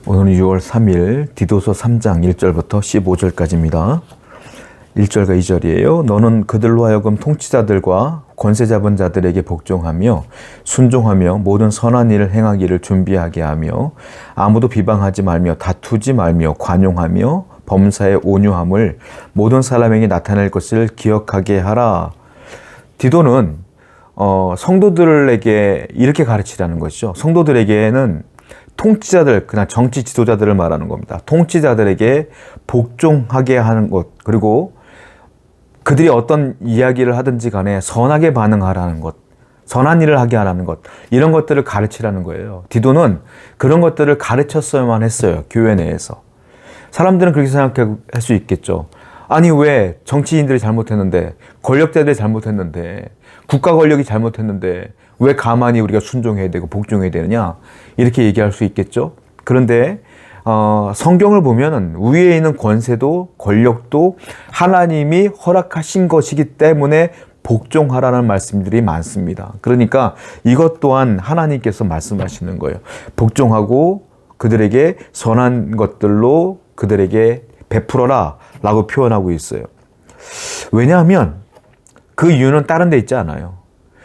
오늘은 6월 3일 디도서 3장 1절부터 15절까지입니다. 1절과 2절이에요. 너는 그들로 하여금 통치자들과 권세 잡은 자들에게 복종하며 순종하며 모든 선한 일을 행하기를 준비하게 하며 아무도 비방하지 말며 다투지 말며 관용하며 범사의 온유함을 모든 사람에게 나타낼 것을 기억하게 하라. 디도는 성도들에게 이렇게 가르치라는 것이죠. 성도들에게는 통치자들, 그냥 정치 지도자들을 말하는 겁니다. 통치자들에게 복종하게 하는 것, 그리고 그들이 어떤 이야기를 하든지 간에 선하게 반응하라는 것, 선한 일을 하게 하라는 것, 이런 것들을 가르치라는 거예요. 디도는 그런 것들을 가르쳤어야만 했어요. 교회 내에서. 사람들은 그렇게 생각할 수 있겠죠. 아니, 왜 정치인들이 잘못했는데, 권력자들이 잘못했는데, 국가 권력이 잘못했는데 왜 가만히 우리가 순종해야 되고 복종해야 되느냐, 이렇게 얘기할 수 있겠죠. 그런데 성경을 보면은 위에 있는 권세도 권력도 하나님이 허락하신 것이기 때문에 복종하라는 말씀들이 많습니다. 그러니까 이것 또한 하나님께서 말씀하시는 거예요. 복종하고 그들에게 선한 것들로 그들에게 베풀어라 라고 표현하고 있어요. 왜냐하면 그 이유는 다른 데 있지 않아요.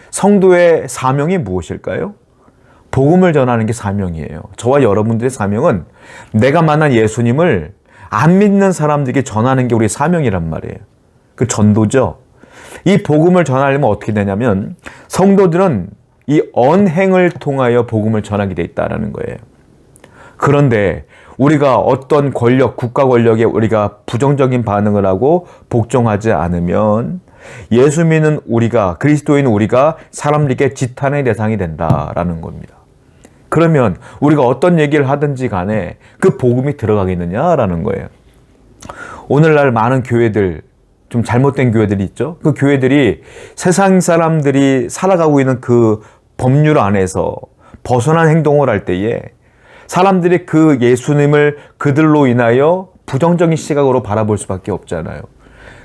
성도의 사명이 무엇일까요? 복음을 전하는 게 사명이에요. 저와 여러분들의 사명은 내가 만난 예수님을 안 믿는 사람들에게 전하는 게 우리의 사명이란 말이에요. 그 전도죠. 이 복음을 전하려면 어떻게 되냐면 성도들은 이 언행을 통하여 복음을 전하게 돼 있다는 거예요. 그런데 우리가 어떤 권력, 국가 권력에 우리가 부정적인 반응을 하고 복종하지 않으면 예수 믿는 우리가, 그리스도인 우리가 사람들에게 지탄의 대상이 된다라는 겁니다. 그러면 우리가 어떤 얘기를 하든지 간에 그 복음이 들어가겠느냐라는 거예요. 오늘날 많은 교회들, 좀 잘못된 교회들이 있죠. 그 교회들이 세상 사람들이 살아가고 있는 그 법률 안에서 벗어난 행동을 할 때에 사람들이 그 예수님을 그들로 인하여 부정적인 시각으로 바라볼 수밖에 없잖아요.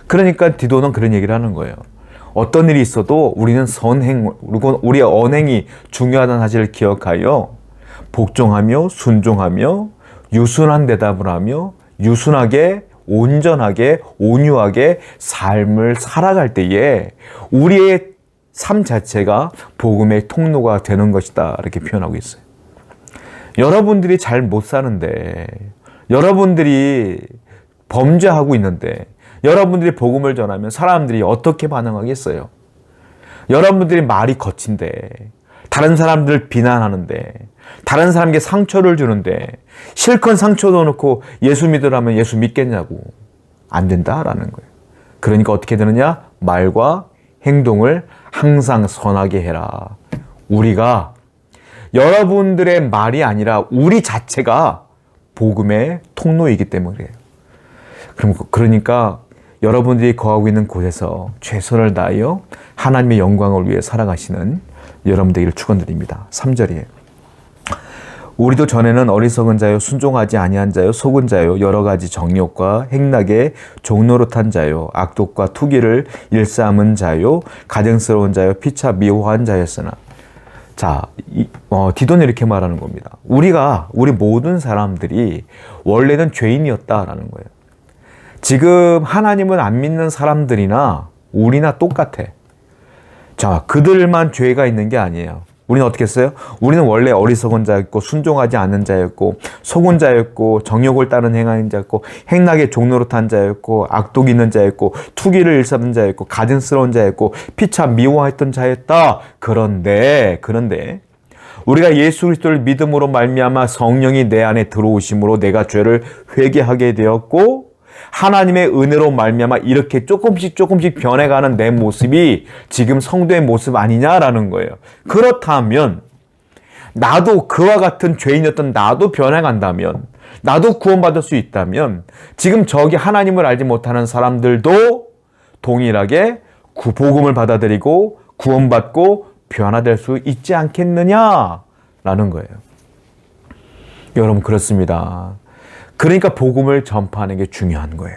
그러니까 디도는 그런 얘기를 하는 거예요. 어떤 일이 있어도 우리는 선행, 우리의 언행이 중요하다는 사실을 기억하여 복종하며 순종하며 유순한 대답을 하며 유순하게 온전하게 온유하게 삶을 살아갈 때에 우리의 삶 자체가 복음의 통로가 되는 것이다, 이렇게 표현하고 있어요. 여러분들이 잘 못 사는데, 여러분들이 범죄하고 있는데, 여러분들이 복음을 전하면 사람들이 어떻게 반응하겠어요? 여러분들이 말이 거친데, 다른 사람들을 비난하는데, 다른 사람에게 상처를 주는데, 실컷 상처 넣어놓고 예수 믿으라면 예수 믿겠냐고. 안 된다라는 거예요. 그러니까 어떻게 되느냐? 말과 행동을 항상 선하게 해라. 우리가 여러분들의 말이 아니라 우리 자체가 복음의 통로이기 때문에 그래요. 그러니까 여러분들이 거하고 있는 곳에서 최선을 다하여 하나님의 영광을 위해 살아가시는 여러분 되기를 축원드립니다. 3절이에요. 우리도 전에는 어리석은 자요, 순종하지 아니한 자요, 속은 자요, 여러 가지 정욕과 행락에 종노릇한 자요, 악독과 투기를 일삼은 자요, 가증스러운 자요, 피차 미워한 자였으나. 자, 디도는 이렇게 말하는 겁니다. 우리 모든 사람들이 원래는 죄인이었다라는 거예요. 지금 하나님은 안 믿는 사람들이나 우리나 똑같아. 자, 그들만 죄가 있는 게 아니에요. 우리는 어떻게 했어요? 우리는 원래 어리석은 자였고, 순종하지 않는 자였고, 속은 자였고, 정욕을 따른 행하는 자였고, 행락에 종노릇한 자였고, 악독 있는 자였고, 투기를 일삼는 자였고, 가증스러운 자였고, 피차 미워했던 자였다. 그런데 우리가 예수 그리스도를 믿음으로 말미암아 성령이 내 안에 들어오심으로 내가 죄를 회개하게 되었고, 하나님의 은혜로 말미암아 이렇게 조금씩 변해가는 내 모습이 지금 성도의 모습 아니냐라는 거예요. 그렇다면 나도 그와 같은 죄인이었던 나도 변해간다면, 나도 구원받을 수 있다면 지금 저기 하나님을 알지 못하는 사람들도 동일하게 복음을 받아들이고 구원받고 변화될 수 있지 않겠느냐라는 거예요. 여러분, 그렇습니다. 그러니까 복음을 전파하는 게 중요한 거예요.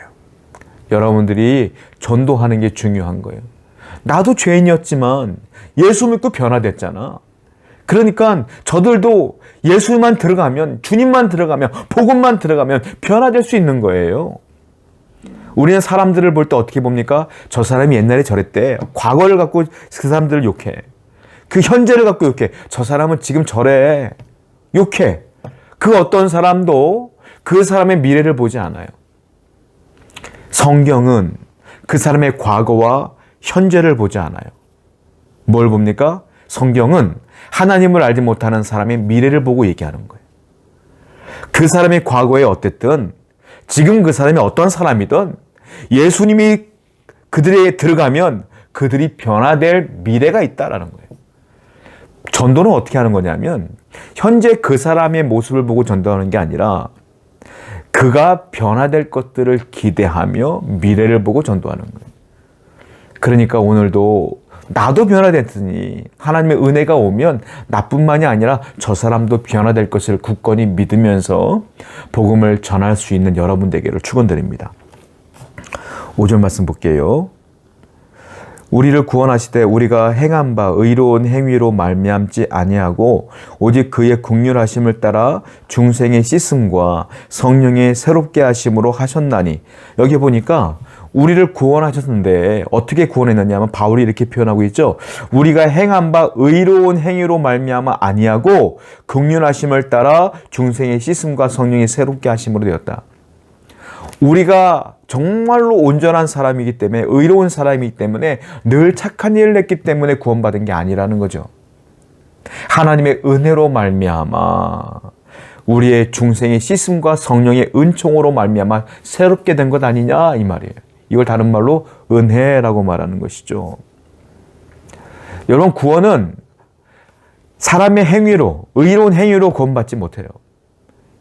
여러분들이 전도하는 게 중요한 거예요. 나도 죄인이었지만 예수 믿고 변화됐잖아. 그러니까 저들도 예수만 들어가면, 주님만 들어가면, 복음만 들어가면 변화될 수 있는 거예요. 우리는 사람들을 볼 때 어떻게 봅니까? 저 사람이 옛날에 저랬대. 과거를 갖고 그 사람들을 욕해. 그 현재를 갖고 욕해. 저 사람은 지금 저래. 욕해. 그 어떤 사람도 그 사람의 미래를 보지 않아요. 성경은 그 사람의 과거와 현재를 보지 않아요. 뭘 봅니까? 성경은 하나님을 알지 못하는 사람의 미래를 보고 얘기하는 거예요. 그 사람의 과거에 어땠든 지금 그 사람이 어떤 사람이든 예수님이 그들에게 들어가면 그들이 변화될 미래가 있다라는 거예요. 전도는 어떻게 하는 거냐면 현재 그 사람의 모습을 보고 전도하는 게 아니라 그가 변화될 것들을 기대하며 미래를 보고 전도하는 거예요. 그러니까 오늘도 나도 변화됐으니 하나님의 은혜가 오면 나뿐만이 아니라 저 사람도 변화될 것을 굳건히 믿으면서 복음을 전할 수 있는 여러분 되기를 축원드립니다. 5절 말씀 볼게요. 우리를 구원하시되 우리가 행한 바 의로운 행위로 말미암지 아니하고 오직 그의 긍휼하심을 따라 중생의 씻음과 성령의 새롭게 하심으로 하셨나니. 여기 보니까 우리를 구원하셨는데 어떻게 구원했느냐 하면 바울이 이렇게 표현하고 있죠. 우리가 행한 바 의로운 행위로 말미암아 아니하고 긍휼하심을 따라 중생의 씻음과 성령의 새롭게 하심으로 되었다. 우리가 정말로 온전한 사람이기 때문에, 의로운 사람이기 때문에, 늘 착한 일을 했기 때문에 구원받은 게 아니라는 거죠. 하나님의 은혜로 말미암아 우리의 중생의 씻음과 성령의 은총으로 말미암아 새롭게 된 것 아니냐 이 말이에요. 이걸 다른 말로 은혜라고 말하는 것이죠. 여러분, 구원은 사람의 행위로, 의로운 행위로 구원받지 못해요.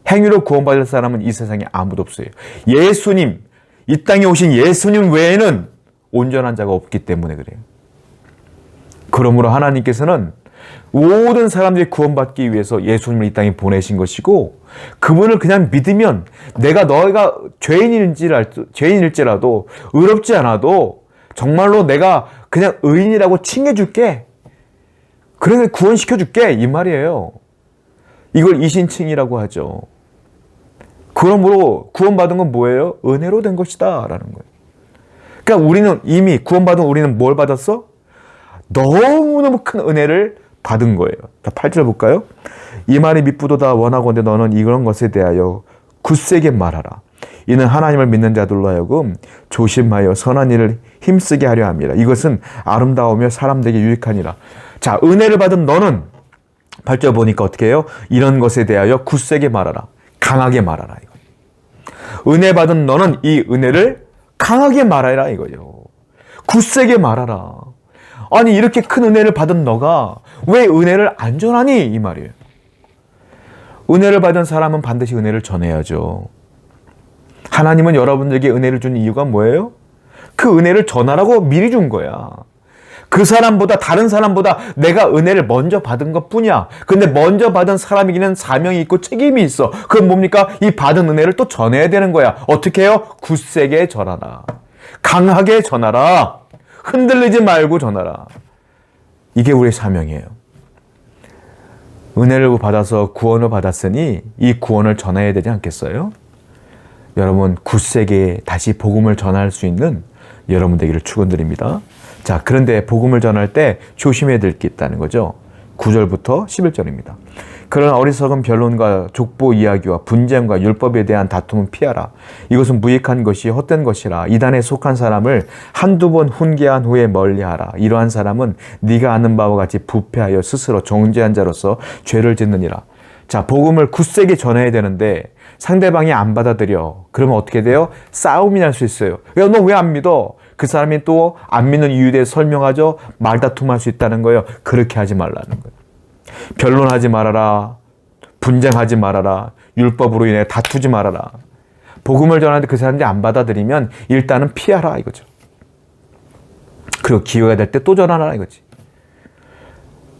행위로 구원받을 사람은 이 세상에 아무도 없어요. 예수님, 이 땅에 오신 예수님 외에는 온전한 자가 없기 때문에 그래요. 그러므로 하나님께서는 모든 사람들이 구원받기 위해서 예수님을 이 땅에 보내신 것이고, 그분을 그냥 믿으면 너희가 죄인일지라도 의롭지 않아도 정말로 내가 그냥 의인이라고 칭해줄게. 그래서 구원시켜줄게 이 말이에요. 이걸 이신칭이라고 하죠. 그러므로 구원받은 건 뭐예요? 은혜로 된 것이다 라는 거예요. 그러니까 우리는 이미 구원받은 우리는 뭘 받았어? 너무너무 큰 은혜를 받은 거예요. 8절 볼까요? 이 말이 미쁘도다 원하건대 너는 이런 것에 대하여 굳세게 말하라. 이는 하나님을 믿는 자들로 하여금 조심하여 선한 일을 힘쓰게 하려 함이라. 이것은 아름다우며 사람들에게 유익하니라. 자, 은혜를 받은 너는 8절 보니까 어떻게 해요? 이런 것에 대하여 굳세게 말하라. 강하게 말하라. 이거. 은혜 받은 너는 이 은혜를 강하게 말하라 이거죠. 굳세게 말하라. 아니, 이렇게 큰 은혜를 받은 너가 왜 은혜를 안 전하니? 이 말이에요. 은혜를 받은 사람은 반드시 은혜를 전해야죠. 하나님은 여러분들에게 은혜를 준 이유가 뭐예요? 그 은혜를 전하라고 미리 준 거야. 그 사람보다, 다른 사람보다 내가 은혜를 먼저 받은 것 뿐이야. 근데 먼저 받은 사람에게는 사명이 있고 책임이 있어. 그건 뭡니까? 이 받은 은혜를 또 전해야 되는 거야. 어떻게 해요? 굳세게 전하라. 강하게 전하라. 흔들리지 말고 전하라. 이게 우리의 사명이에요. 은혜를 받아서 구원을 받았으니 이 구원을 전해야 되지 않겠어요? 여러분, 굳세게 다시 복음을 전할 수 있는 여러분 되기를 축원드립니다. 자, 그런데 복음을 전할 때 조심해야 될 게 있다는 거죠. 9절부터 11절입니다. 그러나 어리석은 변론과 족보 이야기와 분쟁과 율법에 대한 다툼은 피하라. 이것은 무익한 것이 헛된 것이라. 이단에 속한 사람을 한두 번 훈계한 후에 멀리하라. 이러한 사람은 네가 아는 바와 같이 부패하여 스스로 정죄한 자로서 죄를 짓느니라. 자, 복음을 굳세게 전해야 되는데 상대방이 안 받아들여. 그러면 어떻게 돼요? 싸움이 날 수 있어요. 야, 너 왜 안 믿어? 그 사람이 또 안 믿는 이유에 대해 설명하죠. 말다툼할 수 있다는 거예요. 그렇게 하지 말라는 거예요. 변론하지 말아라. 분쟁하지 말아라. 율법으로 인해 다투지 말아라. 복음을 전하는데 그 사람들이 안 받아들이면 일단은 피하라 이거죠. 그리고 기회가 될 때 또 전하라 이거지.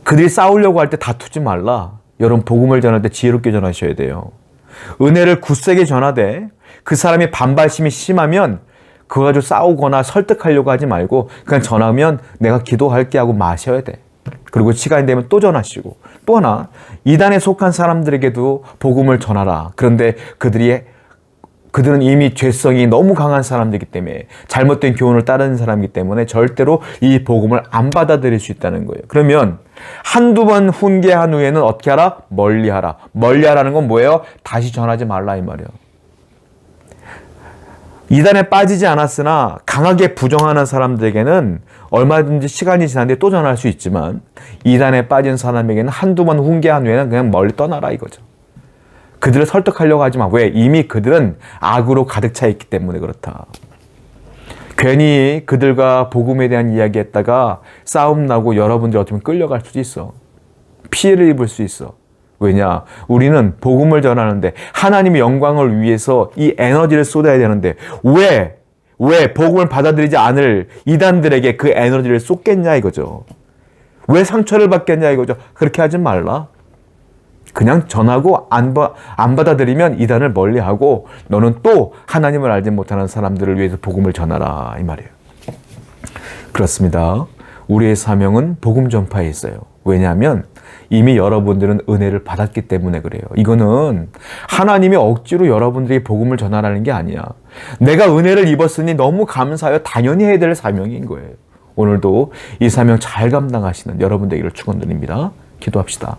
그들이 싸우려고 할 때 다투지 말라. 여러분, 복음을 전할 때 지혜롭게 전하셔야 돼요. 은혜를 굳세게 전하되 그 사람이 반발심이 심하면 그거 가지고 싸우거나 설득하려고 하지 말고 그냥 전하면 내가 기도할게 하고 마셔야 돼. 그리고 시간이 되면 또 전하시고, 또 하나 이단에 속한 사람들에게도 복음을 전하라. 그런데 그들은 이미 죄성이 너무 강한 사람들이기 때문에, 잘못된 교훈을 따르는 사람이기 때문에 절대로 이 복음을 안 받아들일 수 있다는 거예요. 그러면 한두 번 훈계한 후에는 어떻게 하라? 멀리하라. 멀리하라는 건 뭐예요? 다시 전하지 말라 이 말이에요. 이단에 빠지지 않았으나 강하게 부정하는 사람들에게는 얼마든지 시간이 지난 뒤에 또 전할 수 있지만, 이단에 빠진 사람에게는 한두 번 훈계한 후에는 그냥 멀리 떠나라 이거죠. 그들을 설득하려고 하지 마. 왜? 이미 그들은 악으로 가득 차 있기 때문에 그렇다. 괜히 그들과 복음에 대한 이야기했다가 싸움 나고 여러분들이 어쩌면 끌려갈 수도 있어. 피해를 입을 수 있어. 왜냐? 우리는 복음을 전하는데, 하나님의 영광을 위해서 이 에너지를 쏟아야 되는데 왜 복음을 받아들이지 않을 이단들에게 그 에너지를 쏟겠냐 이거죠. 왜 상처를 받겠냐 이거죠. 그렇게 하지 말라. 그냥 전하고 안 받아들이면 이단을 멀리하고, 너는 또 하나님을 알지 못하는 사람들을 위해서 복음을 전하라 이 말이에요. 그렇습니다. 우리의 사명은 복음 전파에 있어요. 왜냐하면 이미 여러분들은 은혜를 받았기 때문에 그래요. 이거는 하나님이 억지로 여러분들에게 복음을 전하라는 게 아니야. 내가 은혜를 입었으니 너무 감사하여 당연히 해야 될 사명인 거예요. 오늘도 이 사명 잘 감당하시는 여러분 되기를 축원드립니다. 기도합시다.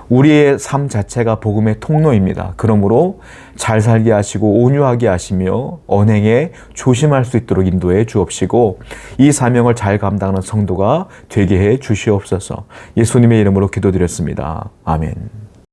우리의 삶 자체가 복음의 통로입니다. 그러므로 잘 살게 하시고 온유하게 하시며 언행에 조심할 수 있도록 인도해 주옵시고, 이 사명을 잘 감당하는 성도가 되게 해 주시옵소서. 예수님의 이름으로 기도드렸습니다. 아멘.